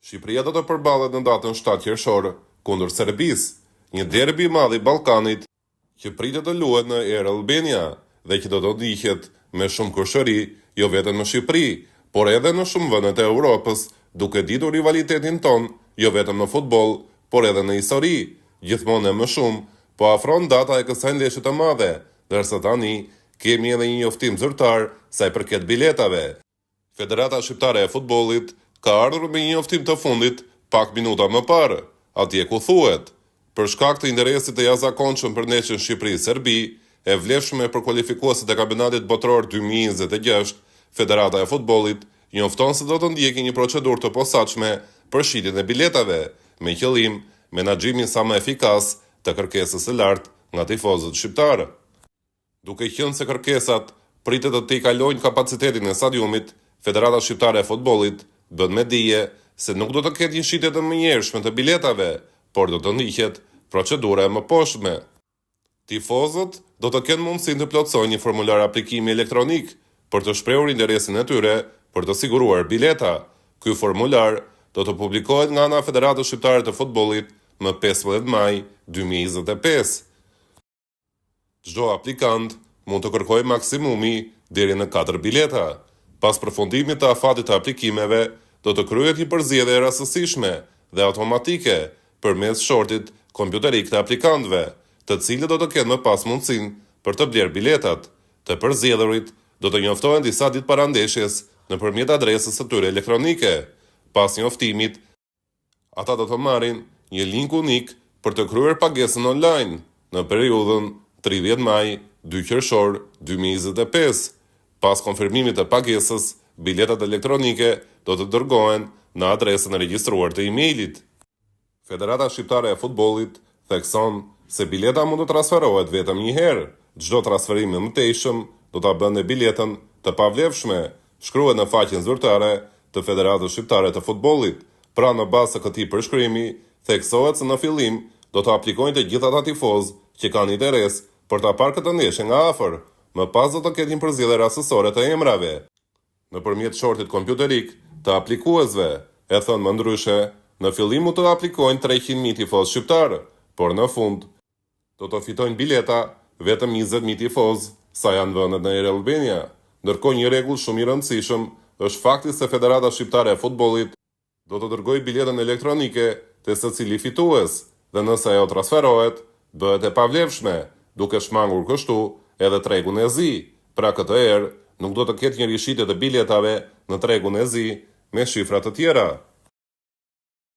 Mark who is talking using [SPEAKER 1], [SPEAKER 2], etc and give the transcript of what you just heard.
[SPEAKER 1] Shqipëria do të përballet në datën 7 qershor kundër Serbisë, një derbi i madh i Ballkanit që pritet të luhet në Air Albania dhe që do të ndihet me shumë kushëri jo vetëm në Shqipëri, por edhe në shumë vende të Evropës, duke ditur rivalitetin ton jo vetëm në futboll, por edhe në histori, gjithmonë e më shumë, po afron data e kësaj ndeshje të madhe, ndërsa tani kemi edhe një njoftim zyrtar sa i përket biletave. Federata Shqiptare e Futbollit ka ardhur me një njoftim të fundit pak minuta më parë, atje ku thuhet: për shkak të interesit të jashtëzakonshëm për ndeshjen Shqipëri-Serbi, e vlefshme për kualifikuesit e kampionatit botror 2026, Federata e Futbollit njofton se do të ndjekë një procedurë të posaçme për shitjen e biletave, me qëllim menaxhimin sa më efikas të kërkesës së lartë nga tifozët shqiptarë. Duke qenë se kërkesat pritet të tejkalojnë kapacitetin e stadiumit, Federata Shqiptare e Futbollit bën me dije se nuk do të ketë një shitje të menjëhershme të biletave, por do të ndiqet procedura e mëposhtme. Tifozët do të kenë mundësinë të plotësojnë një formular aplikimi elektronik për të shprehur interesin e tyre për të siguruar bileta. Ky formular do të publikohet nga ana e Federatës Shqiptare të Futbollit më 15 maj 2025. Çdo aplikant mund të kërkojë maksimumi deri në 4 bileta. Pas përfundimit të afatit të aplikimeve, do të kryhet një përzgjedhje e rastësishme dhe automatike përmes shortit kompjuterik të aplikantëve, të cilët do të kenë më pas mundësinë për të blerë biletat. Të përzgjedhurit do të njoftohen disa ditë para ndeshjes nëpërmjet adresës së tyre elektronike. Pas njoftimit, ata do të marrin një link unik për të kryer pagesën online në periudhën 30 maj 2 qershor 2025. Pas konfirmimit të pagesës, biletat elektronike do të dërgohen në adresën e regjistruar të e-mailit. Federata Shqiptare e Futbollit thekson se bileta mund të transferohet vetëm një herë. Çdo transferim i mëtejshëm do ta bënte biletën të pavlefshme, shkruhet në faqen zyrtare të Federatës Shqiptare të Futbollit. Pra në bazë të këtij përshkrimi, theksohet se në fillim do të aplikojnë të gjithë ata tifozë që kanë interes për ta parë këtë ndeshje nga afër. Më pas do të ketë një përzgjedhje rastësore të emrave nëpërmjet shortit kompjuterik të aplikuesve. E thënë më ndryshe, në fillim mund të aplikojnë 300.000 tifozë shqiptarë, por në fund do të fitojnë bileta vetëm 20.000 tifozë, sa janë vendet në Air Albania. Ndërkohë, një rregull shumë i rëndësishëm është fakti se Federata Shqiptare e Futbollit do të dërgojë biletën elektronike te secili fitues dhe nëse ajo transferohet, bëhet e pavlefshme, duke shmangur kështu edhe tregun e zi. Pra këtë herë nuk do të ketë një rishitje të biletave në tregun e zi me shifra të tjera.